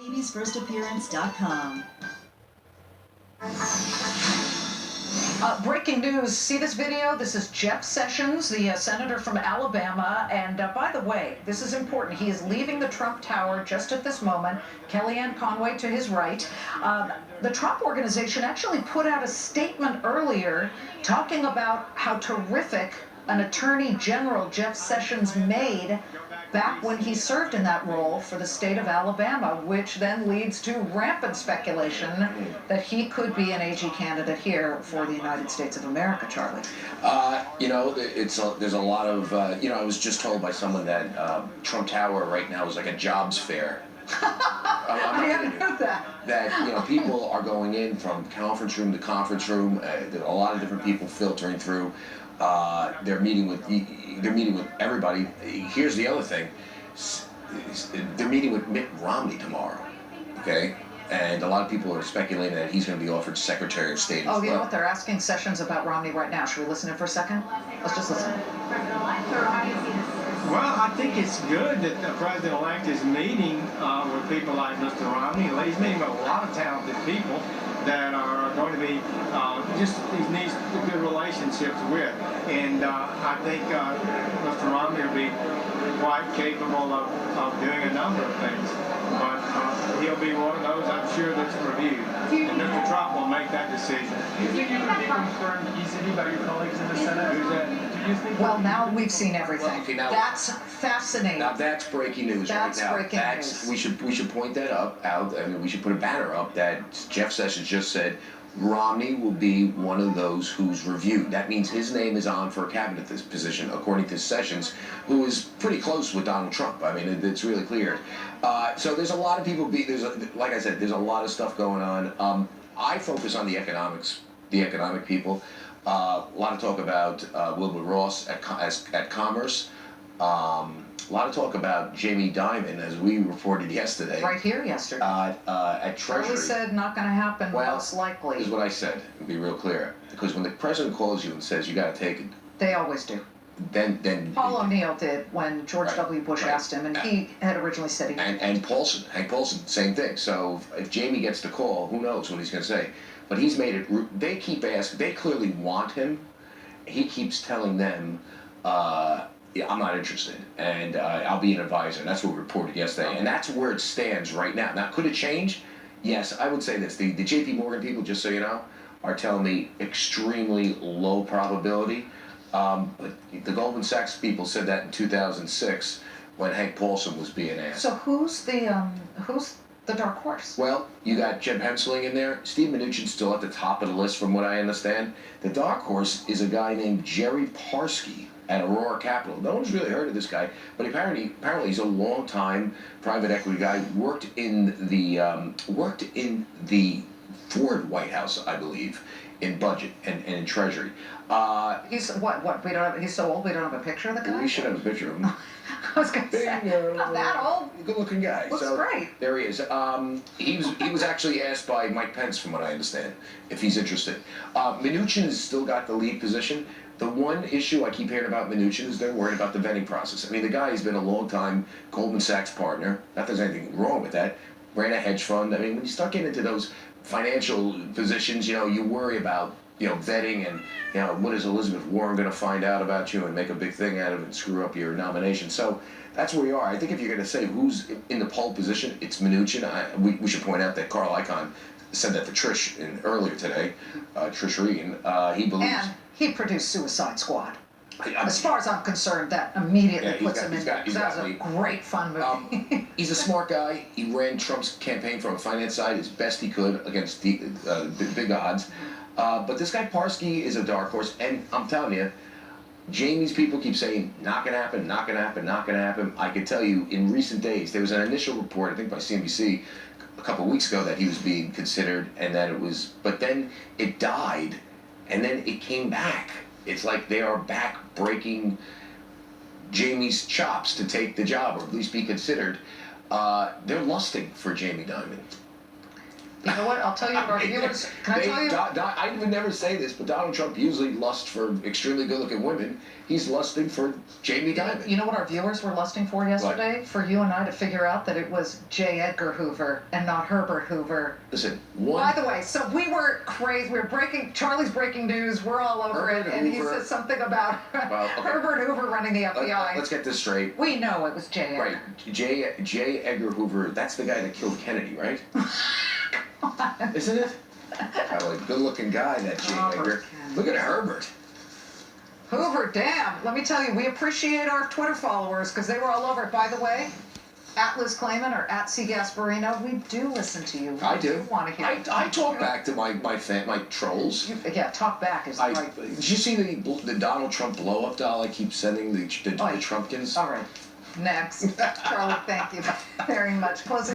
TV'sFirstAppearance.com. Breaking news. See this video? This is Jeff Sessions, the senator from Alabama. And by the way, this is important. He is leaving the Trump Tower just at this moment. Kellyanne Conway to his right. The Trump Organization actually put out a statement earlier talking about how terrific an Attorney General Jeff Sessions made back when he served in that role for the state of Alabama, which then leads to rampant speculation that he could be an AG candidate here for the United States of America, Charlie. There's a lot of, I was just told by someone that Trump Tower right now is like a jobs fair. I haven't heard that. That, people are going in from conference room to conference room. There are a lot of different people filtering through. They're meeting with everybody. Here's the other thing. They're meeting with Mitt Romney tomorrow. Okay? And a lot of people are speculating that he's going to be offered Secretary of State as well. Oh, you know what? They're asking Sessions about Romney right now. Should we listen in for a second? Let's just listen. Well, I think it's good that the president-elect is meeting with people like Mr. Romney. He's meeting with a lot of talented people that are going to be he needs good relationships with. And I think Mr. Romney will be quite capable of doing a number of things. But he'll be one of those, I'm sure, that's reviewed. And Mr. Trump will make that decision. Do you think you could be confirmed easily by your colleagues in the Senate? Who's that? Do you think? Well, now we've seen everything. Well, okay, now, that's fascinating. Now that's breaking news That's right now. breaking news. We should point that out. I mean, we should put a banner up that Jeff Sessions just said Romney will be one of those who's reviewed. That means his name is on for a cabinet position, according to Sessions, who is pretty close with Donald Trump. I mean, it's really clear. So there's a lot of people. Like I said, there's a lot of stuff going on. I focus on the economic people. A lot of talk about Wilbur Ross at Commerce. A lot of talk about Jamie Dimon, as we reported yesterday. Right here yesterday. At Treasury. Charlie said not going to happen, Well, most likely. Is what I said, to be real clear. Because when the president calls you and says you got to take it, They always do. then Paul O'Neill did when George Right, W. Bush right. asked him, and he had originally said he didn't. and Hank Paulson, same thing. So if Jamie gets the call, who knows what he's going to say? But he's made it. They keep asking. They clearly want him. He keeps telling them, yeah, I'm not interested, and I'll be an advisor. That's what we reported yesterday, and that's where it stands right now. Now, could it change? Yes, I would say this. The J.P. Morgan people, just so you know, are telling me extremely low probability. But the Goldman Sachs people said that in 2006 when Hank Paulson was being asked. So who's the dark horse? Well, you got Jeb Hensling in there. Steve Mnuchin's still at the top of the list, from what I understand. The dark horse is a guy named Jerry Parsky at Aurora Capital. No one's really heard of this guy, but apparently he's a long-time private equity guy. Worked in the Ford White House, I believe, in budget and in Treasury. He's what? We don't have. He's so old. We don't have a picture of the guy. We should have a picture of him. I was gonna say, not that old. Good-looking guy. Looks great. There he is. He was actually asked by Mike Pence, from what I understand, if he's interested. Mnuchin has still got the lead position. The one issue I keep hearing about Mnuchin is they're worried about the vetting process. I mean, the guy has been a long-time Goldman Sachs partner. Not that there's anything wrong with that. Ran a hedge fund. I mean, when you start getting into those financial positions, you worry about vetting and, what is Elizabeth Warren going to find out about you and make a big thing out of it and screw up your nomination. So that's where we are. I think if you're going to say who's in the pole position, it's Mnuchin. We should point out that Carl Icahn said that to Trish earlier today, Trish Regan. He believes. And he produced Suicide Squad. As far as I'm concerned, that immediately puts him in. That was a great fun movie. He's a smart guy. He ran Trump's campaign from a finance side as best he could against the big odds. But this guy Parsky is a dark horse, and I'm telling you, Jamie's people keep saying, not going to happen, not going to happen, not going to happen. I can tell you, in recent days, there was an initial report, I think by CNBC, a couple of weeks ago, that he was being considered, and that it was, but then it died, and then it came back. It's like they are back breaking Jamie's chops to take the job, or at least be considered. They're lusting for Jamie Dimon. You know what? I'll tell you what our viewers. Can I tell you? I would never say this, but Donald Trump usually lusts for extremely good-looking women. He's lusting for Jamie Dimon. You know what our viewers were lusting for yesterday? For you and I to figure out that it was J. Edgar Hoover and not Herbert Hoover. Listen, By the way, so we were crazy. We were breaking Charlie's breaking news. We're all over Herbert it, and he Hoover. said something about Herbert Hoover running the FBI. Let's get this straight. We know it was J. Edgar. Right, J. Edgar Hoover. That's the guy that killed Kennedy, right? Isn't it? Probably a good-looking guy, that J. Edgar. Look at Herbert. Hoover, damn. Let me tell you, we appreciate our Twitter followers because they were all over it. By the way, at Liz Clayman or at C. Gasparino, we do listen to you. I do. Want to hear I talk back to my trolls. Yeah, talk back is right. Did you see the Donald Trump blow-up doll I keep sending the Trumpkins? All right. Next. Charlie, thank you very much. Closing.